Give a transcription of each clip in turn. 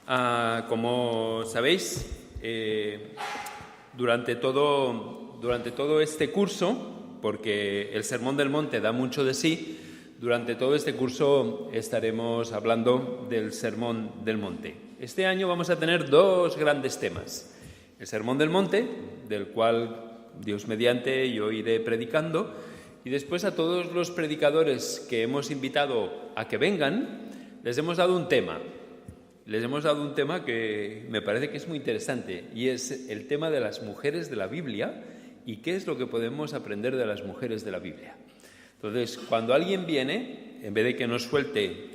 Como sabéis, durante todo este curso, porque el Sermón del Monte da mucho de sí, durante todo este curso estaremos hablando del Sermón del Monte. Este año vamos a tener dos grandes temas. El Sermón del Monte, del cual Dios mediante yo iré predicando, y después a todos los predicadores que hemos invitado a que vengan, les hemos dado un tema. Les hemos dado un tema que me parece que es muy interesante, y es el tema de las mujeres de la Biblia y qué es lo que podemos aprender de las mujeres de la Biblia. Entonces, cuando alguien viene, en vez de que nos suelte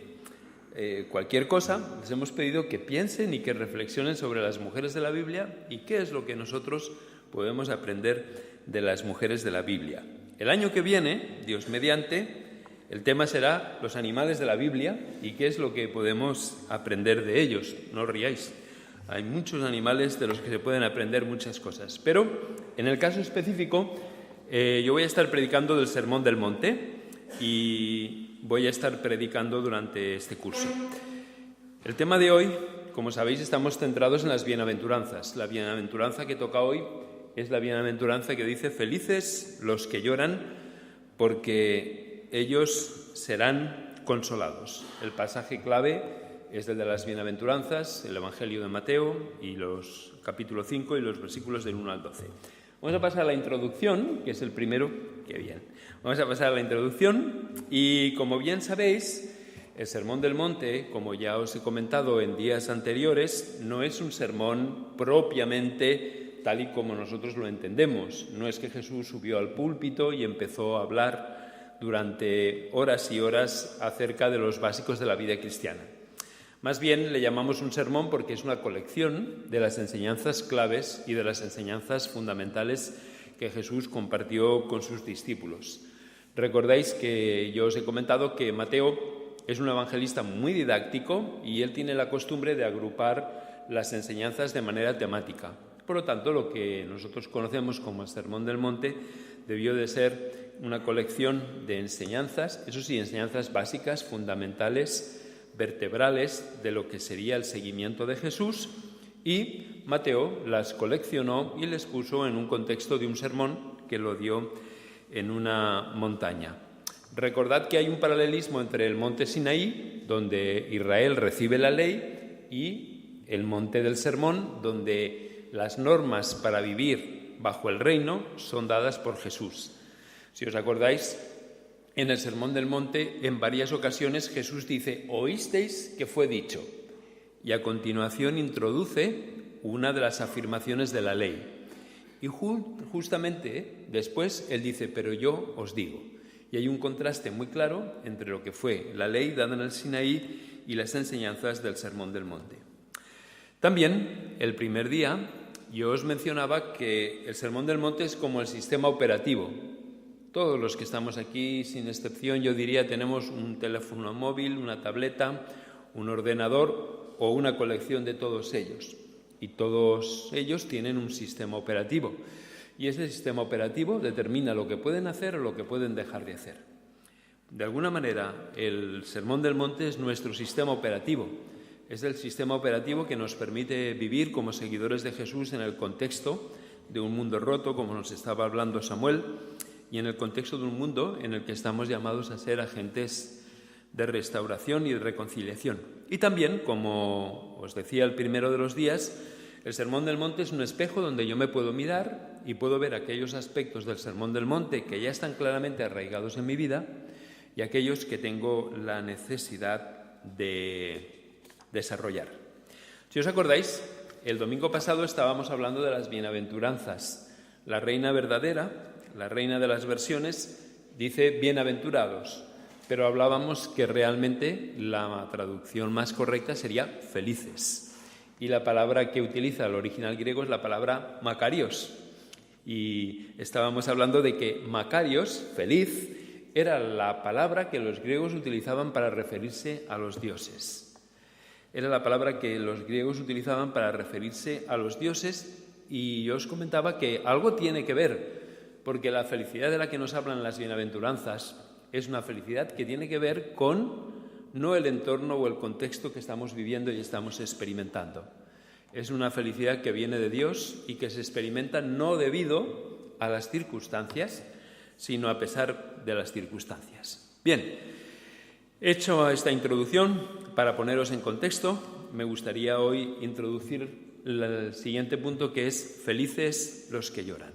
cualquier cosa, les hemos pedido que piensen y que reflexionen sobre las mujeres de la Biblia y qué es lo que nosotros podemos aprender de las mujeres de la Biblia. El año que viene, Dios mediante, el tema será los animales de la Biblia y qué es lo que podemos aprender de ellos. No os riáis, hay muchos animales de los que se pueden aprender muchas cosas. Pero en el caso específico, yo voy a estar predicando del Sermón del Monte y voy a estar predicando durante este curso. El tema de hoy, como sabéis, estamos centrados en las bienaventuranzas. La bienaventuranza que toca hoy es la bienaventuranza que dice: felices los que lloran, porque ellos serán consolados. El pasaje clave es el de las bienaventuranzas, el Evangelio de Mateo, y los capítulo 5 y los versículos del 1 al 12. Vamos a pasar a la introducción, que es el primero. ¡Qué bien! Vamos a pasar a la introducción y, como bien sabéis, el Sermón del Monte, como ya os he comentado en días anteriores, no es un sermón propiamente tal y como nosotros lo entendemos. No es que Jesús subió al púlpito y empezó a hablar durante horas y horas acerca de los básicos de la vida cristiana. Más bien le llamamos un sermón porque es una colección de las enseñanzas claves y de las enseñanzas fundamentales que Jesús compartió con sus discípulos. Recordáis que yo os he comentado que Mateo es un evangelista muy didáctico y él tiene la costumbre de agrupar las enseñanzas de manera temática. Por lo tanto, lo que nosotros conocemos como el Sermón del Monte debió de ser una colección de enseñanzas, eso sí, enseñanzas básicas, fundamentales, vertebrales de lo que sería el seguimiento de Jesús, y Mateo las coleccionó y les puso en un contexto de un sermón que lo dio en una montaña. Recordad que hay un paralelismo entre el monte Sinaí, donde Israel recibe la ley, y el monte del sermón, donde las normas para vivir bajo el reino son dadas por Jesús. Si os acordáis, en el Sermón del Monte, en varias ocasiones Jesús dice: «Oísteis que fue dicho», y a continuación introduce una de las afirmaciones de la ley. Y justamente después él dice: «Pero yo os digo». Y hay un contraste muy claro entre lo que fue la ley dada en el Sinaí y las enseñanzas del Sermón del Monte. También, el primer día, yo os mencionaba que el Sermón del Monte es como el sistema operativo. Todos los que estamos aquí, sin excepción, yo diría, tenemos un teléfono móvil, una tableta, un ordenador o una colección de todos ellos. Y todos ellos tienen un sistema operativo. Y ese sistema operativo determina lo que pueden hacer o lo que pueden dejar de hacer. De alguna manera, el Sermón del Monte es nuestro sistema operativo. Es el sistema operativo que nos permite vivir como seguidores de Jesús en el contexto de un mundo roto, como nos estaba hablando Samuel, y en el contexto de un mundo en el que estamos llamados a ser agentes de restauración y de reconciliación. Y también, como os decía el primero de los días, el Sermón del Monte es un espejo donde yo me puedo mirar y puedo ver aquellos aspectos del Sermón del Monte que ya están claramente arraigados en mi vida y aquellos que tengo la necesidad de desarrollar. Si os acordáis, el domingo pasado estábamos hablando de las bienaventuranzas. La Reina Verdadera, la Reina de las Versiones, dice bienaventurados, pero hablábamos que realmente la traducción más correcta sería felices. Y la palabra que utiliza el original griego es la palabra makarios. Y estábamos hablando de que makarios, feliz, era la palabra que los griegos utilizaban para referirse a los dioses. Era la palabra que los griegos utilizaban para referirse a los dioses, y yo os comentaba que algo tiene que ver, porque la felicidad de la que nos hablan las bienaventuranzas es una felicidad que tiene que ver con no el entorno o el contexto que estamos viviendo y estamos experimentando. Es una felicidad que viene de Dios y que se experimenta no debido a las circunstancias, sino a pesar de las circunstancias. Bien, hecho esta introducción, para poneros en contexto, me gustaría hoy introducir el siguiente punto, que es felices los que lloran.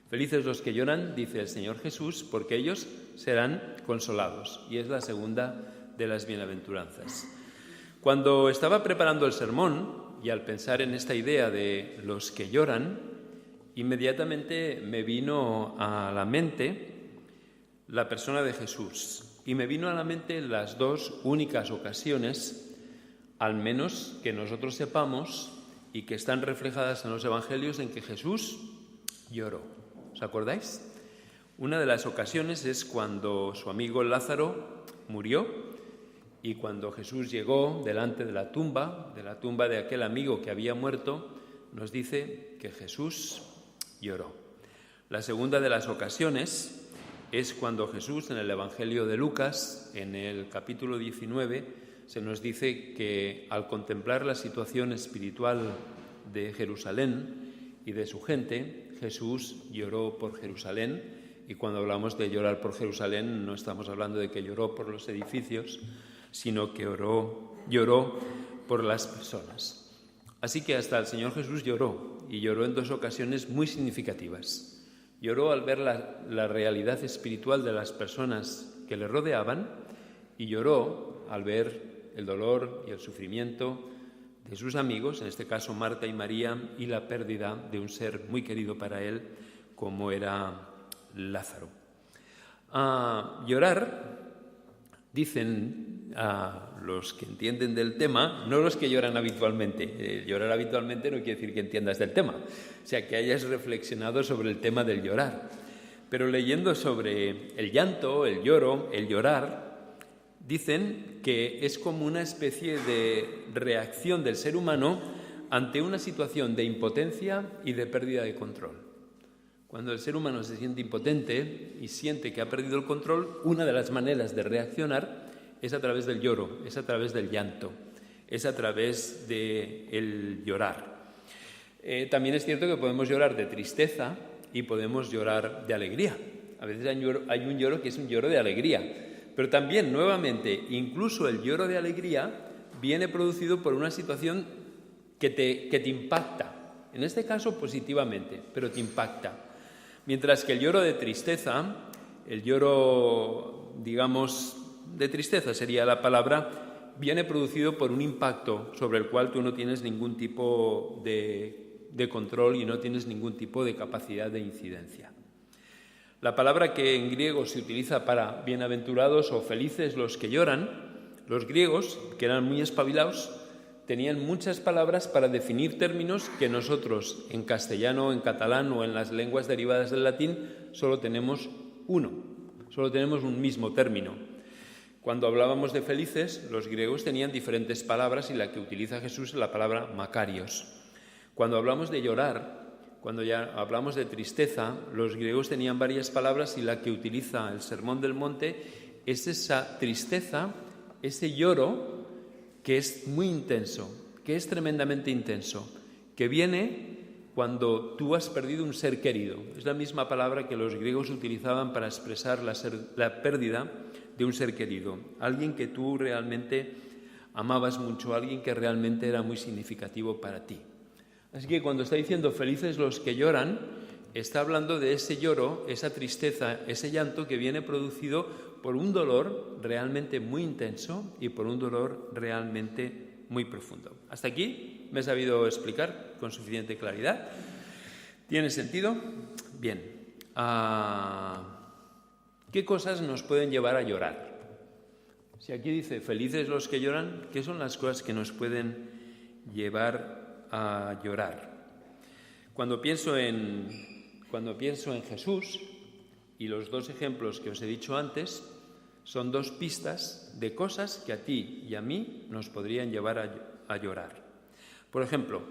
Felices los que lloran, dice el Señor Jesús, porque ellos serán consolados. Y es la segunda de las bienaventuranzas. Cuando estaba preparando el sermón, y al pensar en esta idea de los que lloran, inmediatamente me vino a la mente la persona de Jesús. Y me vino a la mente las dos únicas ocasiones, al menos que nosotros sepamos, y que están reflejadas en los evangelios, en que Jesús lloró. ¿Os acordáis? Una de las ocasiones es cuando su amigo Lázaro murió y cuando Jesús llegó delante de la tumba de aquel amigo que había muerto, nos dice que Jesús lloró. La segunda de las ocasiones es cuando Jesús, en el Evangelio de Lucas, en el capítulo 19, se nos dice que al contemplar la situación espiritual de Jerusalén y de su gente, Jesús lloró por Jerusalén. Y cuando hablamos de llorar por Jerusalén, no estamos hablando de que lloró por los edificios, sino que lloró por las personas. Así que hasta el Señor Jesús lloró, y lloró en dos ocasiones muy significativas. Lloró al ver la realidad espiritual de las personas que le rodeaban, y lloró al ver el dolor y el sufrimiento de sus amigos, en este caso Marta y María, y la pérdida de un ser muy querido para él, como era Lázaro. Llorar, dicen los que entienden del tema, no los que lloran habitualmente. Llorar habitualmente no quiere decir que entiendas del tema, o sea, que hayas reflexionado sobre el tema del llorar. Pero leyendo sobre el llanto, el lloro, el llorar, dicen que es como una especie de reacción del ser humano ante una situación de impotencia y de pérdida de control. Cuando el ser humano se siente impotente y siente que ha perdido el control, una de las maneras de reaccionar es a través del lloro, es a través del llanto, es a través del llorar. También es cierto que podemos llorar de tristeza y podemos llorar de alegría. A veces hay un lloro que es un lloro de alegría. Pero también, nuevamente, incluso el lloro de alegría viene producido por una situación que te impacta. En este caso, positivamente, pero te impacta. Mientras que el lloro de tristeza, el lloro, digamos, de tristeza sería la palabra, viene producido por un impacto sobre el cual tú no tienes ningún tipo de control y no tienes ningún tipo de capacidad de incidencia. La palabra que en griego se utiliza para bienaventurados o felices los que lloran, los griegos, que eran muy espabilados, tenían muchas palabras para definir términos que nosotros en castellano, en catalán o en las lenguas derivadas del latín solo tenemos uno, solo tenemos un mismo término. Cuando hablábamos de felices, los griegos tenían diferentes palabras y la que utiliza Jesús es la palabra makarios. Cuando hablamos de llorar, cuando ya hablamos de tristeza, los griegos tenían varias palabras y la que utiliza el Sermón del Monte es esa tristeza, ese lloro que es muy intenso, que es tremendamente intenso, que viene cuando tú has perdido un ser querido. Es la misma palabra que los griegos utilizaban para expresar la pérdida de un ser querido, alguien que tú realmente amabas mucho, alguien que realmente era muy significativo para ti. Así que cuando está diciendo felices los que lloran, está hablando de ese lloro, esa tristeza, ese llanto que viene producido por un dolor realmente muy intenso y por un dolor realmente muy profundo. ¿Hasta aquí me he sabido explicar con suficiente claridad? ¿Tiene sentido? Bien. ¿Qué cosas nos pueden llevar a llorar? Si aquí dice felices los que lloran, ¿qué son las cosas que nos pueden llevar a llorar? Cuando pienso en Jesús, y los dos ejemplos que os he dicho antes son dos pistas de cosas que a ti y a mí nos podrían llevar a llorar. Por ejemplo,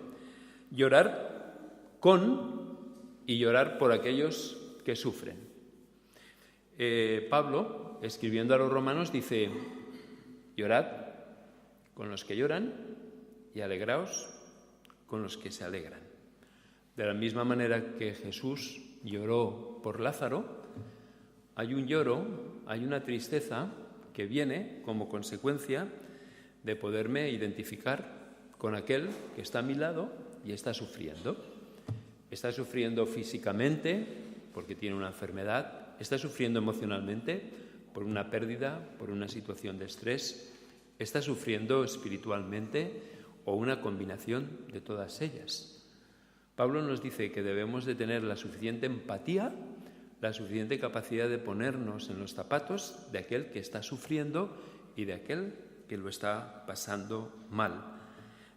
llorar con y llorar por aquellos que sufren. Pablo, escribiendo a los romanos, dice: Llorad con los que lloran y alegraos con los que se alegran. De la misma manera que Jesús lloró por Lázaro, hay un lloro, hay una tristeza que viene como consecuencia de poderme identificar con aquel que está a mi lado y está sufriendo. Está sufriendo físicamente porque tiene una enfermedad, está sufriendo emocionalmente por una pérdida, por una situación de estrés, está sufriendo espiritualmente o una combinación de todas ellas. Pablo nos dice que debemos de tener la suficiente empatía, la suficiente capacidad de ponernos en los zapatos de aquel que está sufriendo y de aquel que lo está pasando mal.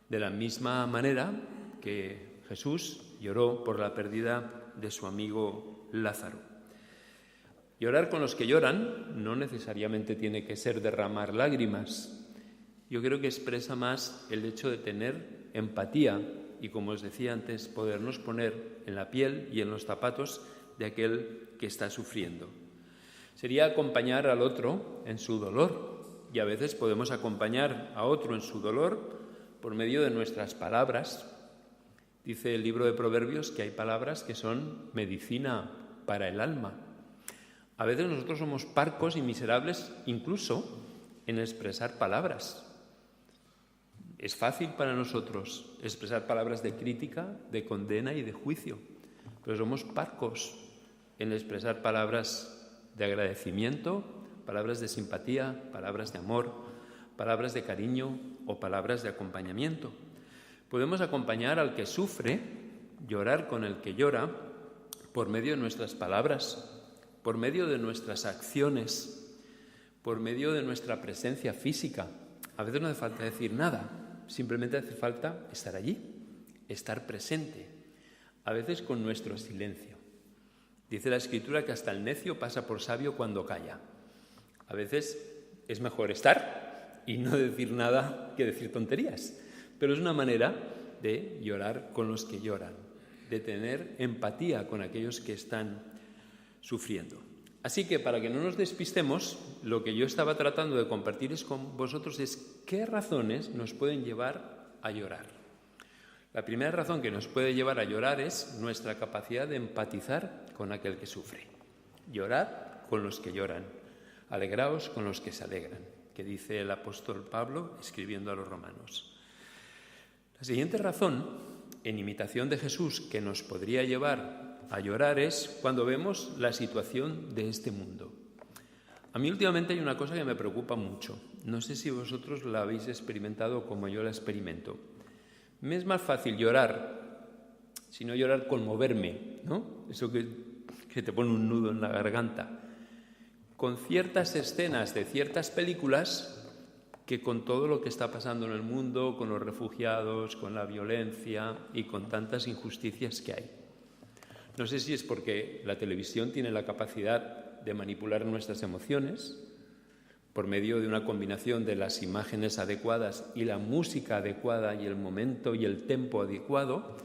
De la misma manera que Jesús lloró por la pérdida de su amigo Lázaro. Llorar con los que lloran no necesariamente tiene que ser derramar lágrimas. Yo creo que expresa más el hecho de tener empatía y, como os decía antes, podernos poner en la piel y en los zapatos de aquel que está sufriendo. Sería acompañar al otro en su dolor, y a veces podemos acompañar a otro en su dolor por medio de nuestras palabras. Dice el libro de Proverbios que hay palabras que son medicina para el alma. A veces nosotros somos parcos y miserables incluso en expresar palabras. Es fácil para nosotros expresar palabras de crítica, de condena y de juicio, pero somos parcos en expresar palabras de agradecimiento, palabras de simpatía, palabras de amor, palabras de cariño o palabras de acompañamiento. Podemos acompañar al que sufre, llorar con el que llora, por medio de nuestras palabras, por medio de nuestras acciones, por medio de nuestra presencia física. A veces no hace falta decir nada, simplemente hace falta estar allí, estar presente, a veces con nuestro silencio. Dice la Escritura que hasta el necio pasa por sabio cuando calla. A veces es mejor estar y no decir nada que decir tonterías, pero es una manera de llorar con los que lloran, de tener empatía con aquellos que están sufriendo. Así que, para que no nos despistemos, lo que yo estaba tratando de compartir con vosotros es qué razones nos pueden llevar a llorar. La primera razón que nos puede llevar a llorar es nuestra capacidad de empatizar con aquel que sufre. Llorad con los que lloran, alegraos con los que se alegran, que dice el apóstol Pablo escribiendo a los romanos. La siguiente razón, en imitación de Jesús, que nos podría llevar a llorar es cuando vemos la situación de este mundo. A mí últimamente hay una cosa que me preocupa mucho. No sé si vosotros la habéis experimentado como yo la experimento. Me es más fácil llorar, si no llorar, conmoverme, ¿no? Eso que te pone un nudo en la garganta. Con ciertas escenas de ciertas películas que con todo lo que está pasando en el mundo, con los refugiados, con la violencia y con tantas injusticias que hay. No sé si es porque la televisión tiene la capacidad de manipular nuestras emociones por medio de una combinación de las imágenes adecuadas y la música adecuada y el momento y el tempo adecuado,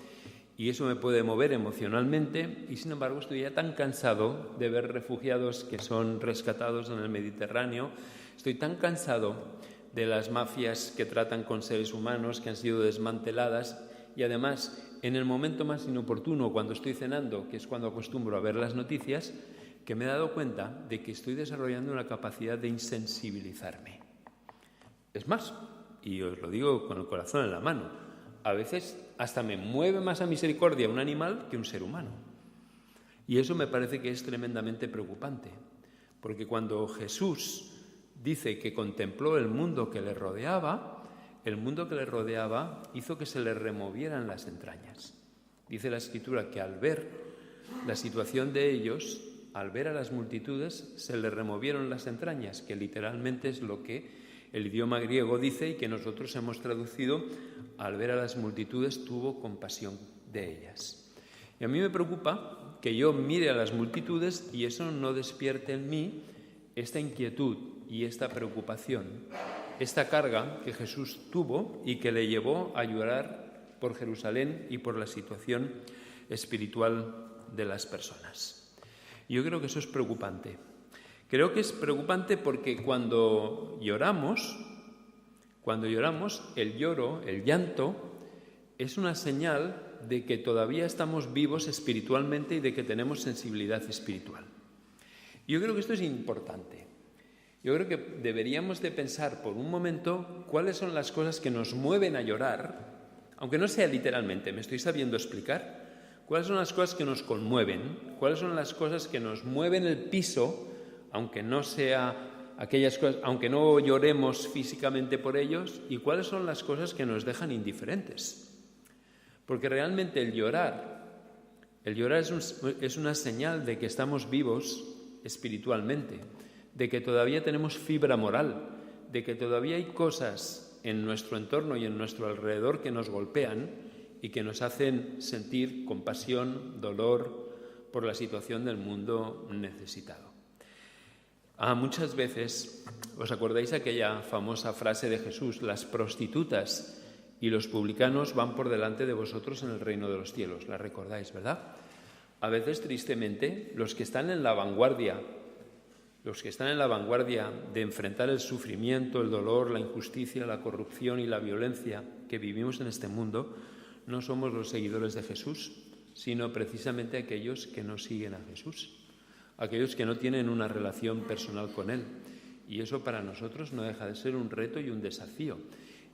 y eso me puede mover emocionalmente, y sin embargo estoy ya tan cansado de ver refugiados que son rescatados en el Mediterráneo, estoy tan cansado de las mafias que tratan con seres humanos que han sido desmanteladas, y además en el momento más inoportuno, cuando estoy cenando, que es cuando acostumbro a ver las noticias, que me he dado cuenta de que estoy desarrollando una capacidad de insensibilizarme. Es más, y os lo digo con el corazón en la mano, a veces hasta me mueve más a misericordia un animal que un ser humano. Y eso me parece que es tremendamente preocupante, porque cuando Jesús dice que contempló el mundo que le rodeaba, el mundo que le rodeaba hizo que se le removieran las entrañas. Dice la Escritura que al ver la situación de ellos, al ver a las multitudes, se le removieron las entrañas, que literalmente es lo que el idioma griego dice y que nosotros hemos traducido: al ver a las multitudes tuvo compasión de ellas. Y a mí me preocupa que yo mire a las multitudes y eso no despierte en mí esta inquietud y esta preocupación, esta carga que Jesús tuvo y que le llevó a llorar por Jerusalén y por la situación espiritual de las personas. Yo creo que eso es preocupante. Creo que es preocupante porque cuando lloramos Cuando lloramos, el lloro, el llanto, es una señal de que todavía estamos vivos espiritualmente y de que tenemos sensibilidad espiritual. Yo creo que esto es importante. Yo creo que deberíamos de pensar por un momento cuáles son las cosas que nos mueven a llorar, aunque no sea literalmente, ¿me estoy sabiendo explicar? ¿Cuáles son las cosas que nos conmueven? ¿Cuáles son las cosas que nos mueven el piso, aunque no sea aquellas cosas, aunque no lloremos físicamente por ellos? ¿Y cuáles son las cosas que nos dejan indiferentes? Porque realmente el llorar es una señal de que estamos vivos espiritualmente, de que todavía tenemos fibra moral, de que todavía hay cosas en nuestro entorno y en nuestro alrededor que nos golpean y que nos hacen sentir compasión, dolor por la situación del mundo necesitado. Muchas veces, ¿os acordáis aquella famosa frase de Jesús? Las prostitutas y los publicanos van por delante de vosotros en el reino de los cielos. La recordáis, ¿verdad? A veces, tristemente, los que están en la vanguardia de enfrentar el sufrimiento, el dolor, la injusticia, la corrupción y la violencia que vivimos en este mundo, no somos los seguidores de Jesús, sino precisamente aquellos que no siguen a Jesús, aquellos que no tienen una relación personal con Él. Y eso para nosotros no deja de ser un reto y un desafío.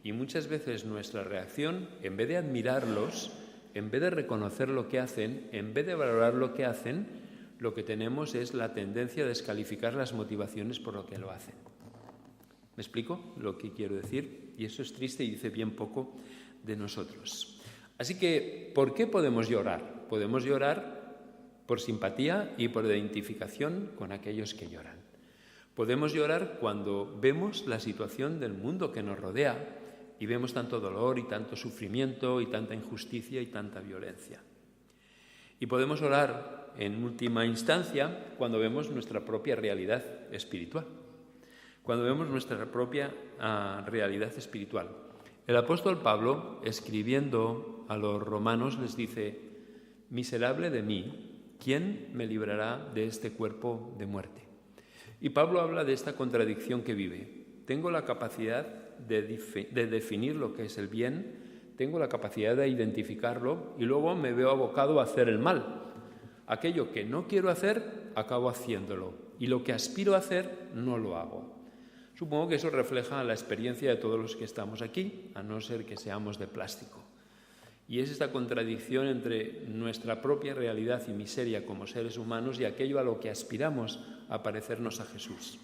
Y muchas veces nuestra reacción, en vez de admirarlos, en vez de reconocer lo que hacen, en vez de valorar lo que hacen, lo que tenemos es la tendencia a descalificar las motivaciones por lo que lo hacen. ¿Me explico lo que quiero decir? Y eso es triste y dice bien poco de nosotros. Así que, ¿por qué podemos llorar? Podemos llorar por simpatía y por identificación con aquellos que lloran. Podemos llorar cuando vemos la situación del mundo que nos rodea y vemos tanto dolor y tanto sufrimiento y tanta injusticia y tanta violencia. Y podemos orar en última instancia cuando vemos nuestra propia realidad espiritual. Cuando vemos nuestra propia realidad espiritual. El apóstol Pablo, escribiendo a los romanos, les dice: miserable de mí, ¿quién me librará de este cuerpo de muerte? Y Pablo habla de esta contradicción que vive. Tengo la capacidad de definir lo que es el bien, tengo la capacidad de identificarlo y luego me veo abocado a hacer el mal. Aquello que no quiero hacer, acabo haciéndolo, y lo que aspiro a hacer, no lo hago. Supongo que eso refleja la experiencia de todos los que estamos aquí, a no ser que seamos de plástico. Y es esta contradicción entre nuestra propia realidad y miseria como seres humanos y aquello a lo que aspiramos a parecernos a Jesús.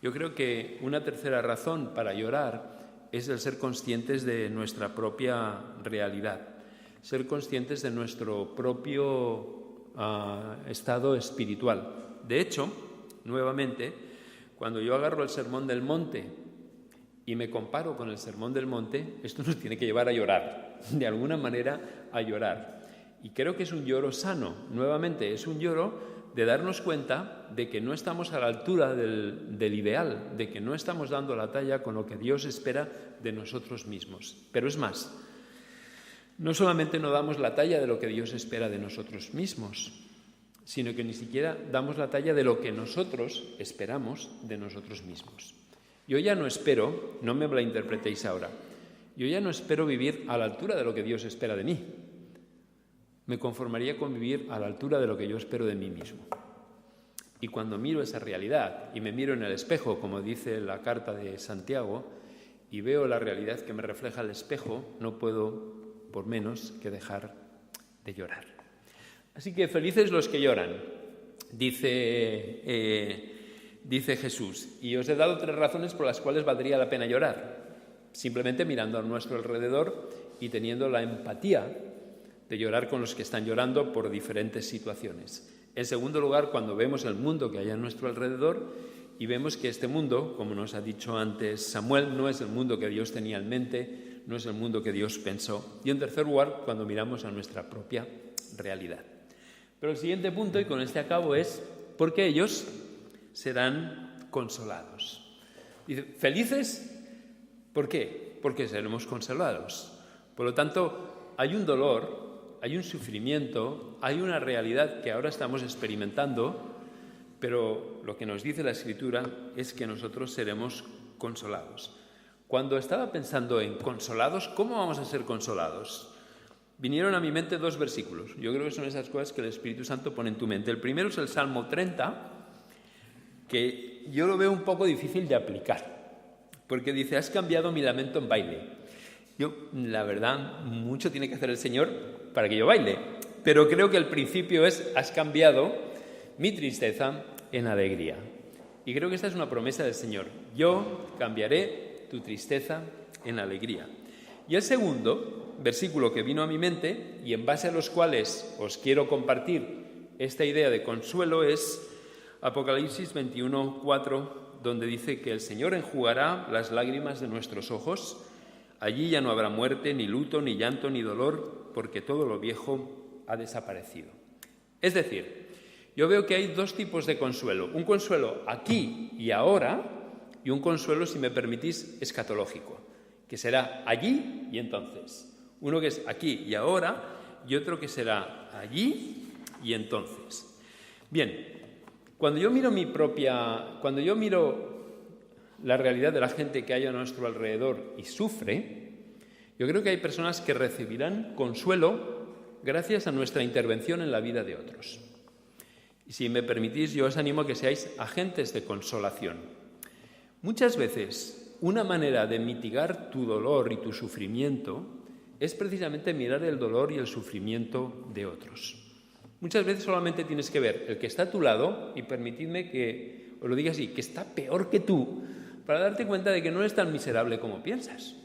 Yo creo que una tercera razón para llorar es el ser conscientes de nuestra propia realidad, ser conscientes de nuestro propio estado espiritual. De hecho, nuevamente, cuando yo agarro el Sermón del Monte y me comparo con el Sermón del Monte, esto nos tiene que llevar a llorar, de alguna manera a llorar. Y creo que es un lloro sano, nuevamente, es un lloro de darnos cuenta de que no estamos a la altura del ideal, de que no estamos dando la talla con lo que Dios espera de nosotros mismos. Pero es más, no solamente no damos la talla de lo que Dios espera de nosotros mismos, sino que ni siquiera damos la talla de lo que nosotros esperamos de nosotros mismos. Yo ya no espero, no me malinterpretéis ahora, yo ya no espero vivir a la altura de lo que Dios espera de mí. Me conformaría con vivir a la altura de lo que yo espero de mí mismo. Y cuando miro esa realidad y me miro en el espejo, como dice la carta de Santiago, y veo la realidad que me refleja el espejo, no puedo por menos que dejar de llorar. Así que felices los que lloran, dice Jesús. Y os he dado 3 razones por las cuales valdría la pena llorar. Simplemente mirando a nuestro alrededor y teniendo la empatía de llorar con los que están llorando por diferentes situaciones. En segundo lugar, cuando vemos el mundo que hay a nuestro alrededor y vemos que este mundo, como nos ha dicho antes Samuel, no es el mundo que Dios tenía en mente, no es el mundo que Dios pensó. Y en tercer lugar, cuando miramos a nuestra propia realidad. Pero el siguiente punto, y con este acabo, es porque ellos serán consolados. Dice, ¿felices? ¿Por qué? Porque seremos consolados. Por lo tanto, hay un dolor, hay un sufrimiento, hay una realidad que ahora estamos experimentando, pero lo que nos dice la Escritura es que nosotros seremos consolados. cuando estaba pensando en consolados, ¿cómo vamos a ser consolados? Vinieron a mi mente dos versículos. Yo creo que son esas cosas que el Espíritu Santo pone en tu mente. El primero es el Salmo 30, que yo lo veo un poco difícil de aplicar, porque dice, has cambiado mi lamento en baile. Yo, la verdad, mucho tiene que hacer el Señor para que yo baile, pero creo que el principio es, has cambiado mi tristeza en alegría. Y creo que esta es una promesa del Señor. Yo cambiaré tu tristeza en alegría. Y el segundo versículo que vino a mi mente, y en base a los cuales os quiero compartir esta idea de consuelo, es Apocalipsis 21:4, donde dice que el Señor enjugará las lágrimas de nuestros ojos. Allí ya no habrá muerte, ni luto, ni llanto, ni dolor, porque todo lo viejo ha desaparecido. Es decir, yo veo que hay dos tipos de consuelo. Un consuelo aquí y ahora, y un consuelo, si me permitís, escatológico, que será allí y entonces. Uno que es aquí y ahora, y otro que será allí y entonces. Bien, cuando yo miro la realidad de la gente que hay a nuestro alrededor y sufre, yo creo que hay personas que recibirán consuelo gracias a nuestra intervención en la vida de otros. Y si me permitís, yo os animo a que seáis agentes de consolación. Muchas veces, una manera de mitigar tu dolor y tu sufrimiento es precisamente mirar el dolor y el sufrimiento de otros. Muchas veces solamente tienes que ver el que está a tu lado, y permitidme que os lo diga así, que está peor que tú, para darte cuenta de que no es tan miserable como piensas,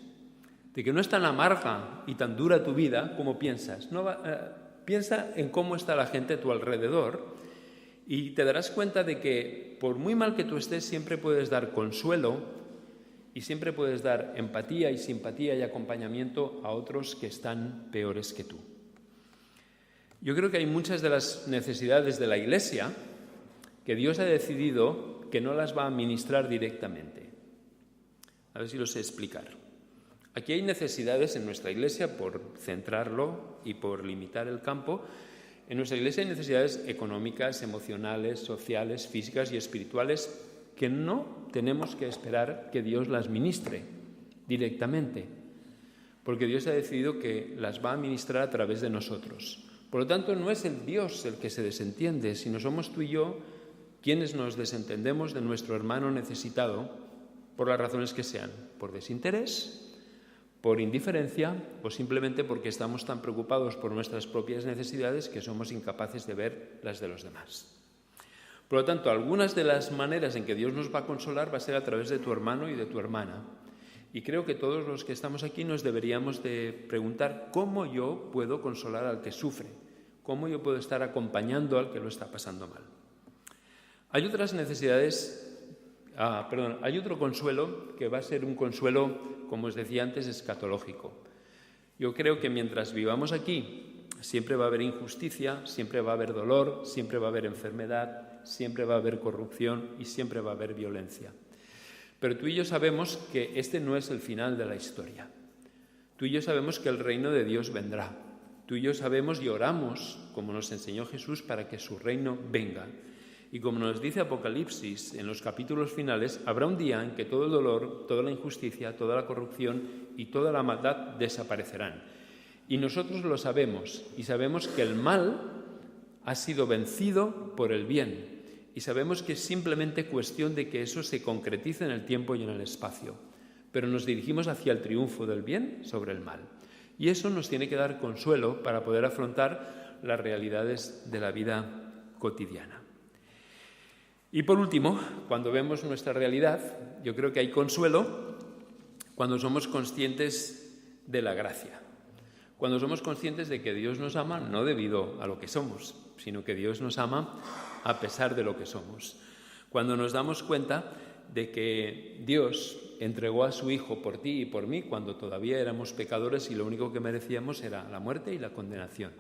de que no es tan amarga y tan dura tu vida como piensas. Piensa en cómo está la gente a tu alrededor y te darás cuenta de que por muy mal que tú estés siempre puedes dar consuelo y siempre puedes dar empatía y simpatía y acompañamiento a otros que están peores que tú. Yo creo que hay muchas de las necesidades de la Iglesia que Dios ha decidido que no las va a ministrar directamente. A ver si lo sé explicar. Aquí hay necesidades en nuestra Iglesia, por centrarlo y por limitar el campo. En nuestra Iglesia hay necesidades económicas, emocionales, sociales, físicas y espirituales que no tenemos que esperar que Dios las ministre directamente, porque Dios ha decidido que las va a ministrar a través de nosotros. Por lo tanto, no es el Dios el que se desentiende, sino somos tú y yo quienes nos desentendemos de nuestro hermano necesitado por las razones que sean, por desinterés, por indiferencia o simplemente porque estamos tan preocupados por nuestras propias necesidades que somos incapaces de ver las de los demás. Por lo tanto, algunas de las maneras en que Dios nos va a consolar va a ser a través de tu hermano y de tu hermana. Y creo que todos los que estamos aquí nos deberíamos de preguntar cómo yo puedo consolar al que sufre, cómo yo puedo estar acompañando al que lo está pasando mal. Hay otras necesidades, hay otro consuelo que va a ser un consuelo, como os decía antes, escatológico. Yo creo que mientras vivamos aquí siempre va a haber injusticia, siempre va a haber dolor, siempre va a haber enfermedad, siempre va a haber corrupción y siempre va a haber violencia. Pero tú y yo sabemos que este no es el final de la historia. Tú y yo sabemos que el reino de Dios vendrá. Tú y yo sabemos y oramos, como nos enseñó Jesús, para que su reino venga. Y como nos dice Apocalipsis en los capítulos finales, habrá un día en que todo el dolor, toda la injusticia, toda la corrupción y toda la maldad desaparecerán. Y nosotros lo sabemos, y sabemos que el mal ha sido vencido por el bien. Y sabemos que es simplemente cuestión de que eso se concretice en el tiempo y en el espacio. Pero nos dirigimos hacia el triunfo del bien sobre el mal. Y eso nos tiene que dar consuelo para poder afrontar las realidades de la vida cotidiana. Y por último, cuando vemos nuestra realidad, yo creo que hay consuelo cuando somos conscientes de la gracia. Cuando somos conscientes de que Dios nos ama no debido a lo que somos, sino que Dios nos ama a pesar de lo que somos. Cuando nos damos cuenta de que Dios entregó a su Hijo por ti y por mí cuando todavía éramos pecadores y lo único que merecíamos era la muerte y la condenación.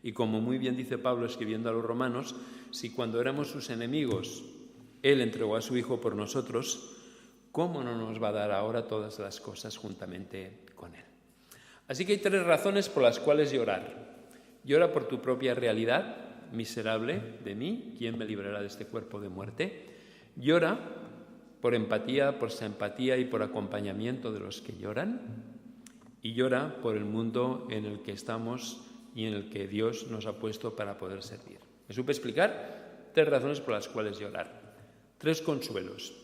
Y como muy bien dice Pablo escribiendo a los romanos, si cuando éramos sus enemigos Él entregó a su Hijo por nosotros, ¿cómo no nos va a dar ahora todas las cosas juntamente con Él? Así que hay 3 razones por las cuales llorar. Llora por tu propia realidad, miserable de mí, ¿quién me librará de este cuerpo de muerte? Llora por empatía, por simpatía y por acompañamiento de los que lloran, y llora por el mundo en el que estamos y en el que Dios nos ha puesto para poder servir. Me supe explicar 3 razones por las cuales llorar, 3 consuelos.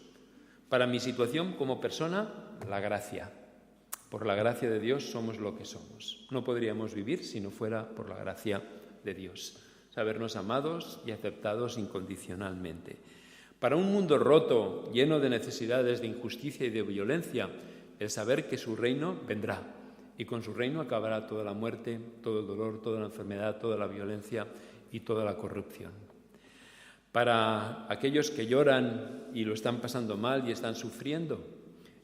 Para mi situación como persona, la gracia. Por la gracia de Dios somos lo que somos. No podríamos vivir si no fuera por la gracia de Dios. Sabernos amados y aceptados incondicionalmente. Para un mundo roto, lleno de necesidades, de injusticia y de violencia, el saber que su reino vendrá. Y con su reino acabará toda la muerte, todo el dolor, toda la enfermedad, toda la violencia y toda la corrupción. Para aquellos que lloran y lo están pasando mal y están sufriendo,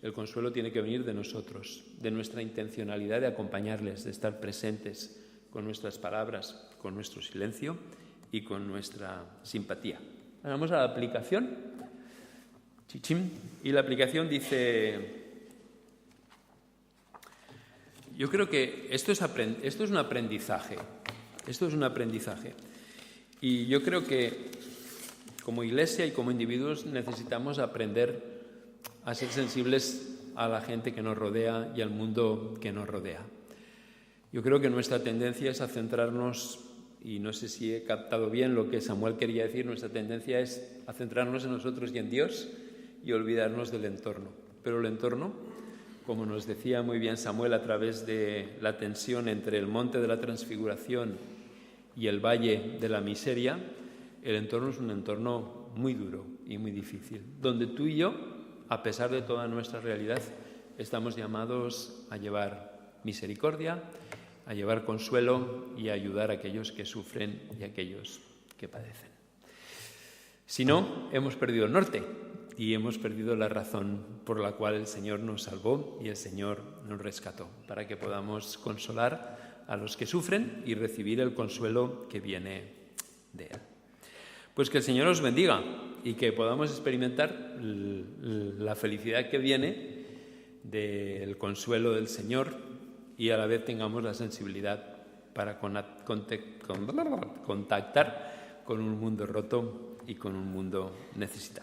el consuelo tiene que venir de nosotros, de nuestra intencionalidad de acompañarles, de estar presentes con nuestras palabras, con nuestro silencio y con nuestra simpatía. Vamos a la aplicación. Chichín. Y la aplicación dice... Yo creo que esto es un aprendizaje. Esto es un aprendizaje. Y yo creo que como Iglesia y como individuos necesitamos aprender a ser sensibles a la gente que nos rodea y al mundo que nos rodea. Yo creo que nuestra tendencia es a centrarnos, y no sé si he captado bien lo que Samuel quería decir, nuestra tendencia es a centrarnos en nosotros y en Dios y olvidarnos del entorno. Pero el entorno, como nos decía muy bien Samuel a través de la tensión entre el monte de la transfiguración y el valle de la miseria, el entorno es un entorno muy duro y muy difícil, donde tú y yo, a pesar de toda nuestra realidad, estamos llamados a llevar misericordia, a llevar consuelo y a ayudar a aquellos que sufren y a aquellos que padecen. Si no, hemos perdido el norte y hemos perdido la razón por la cual el Señor nos salvó y el Señor nos rescató, para que podamos consolar a los que sufren y recibir el consuelo que viene de Él. Pues que el Señor os bendiga y que podamos experimentar la felicidad que viene del consuelo del Señor y a la vez tengamos la sensibilidad para contactar con un mundo roto y con un mundo necesitado.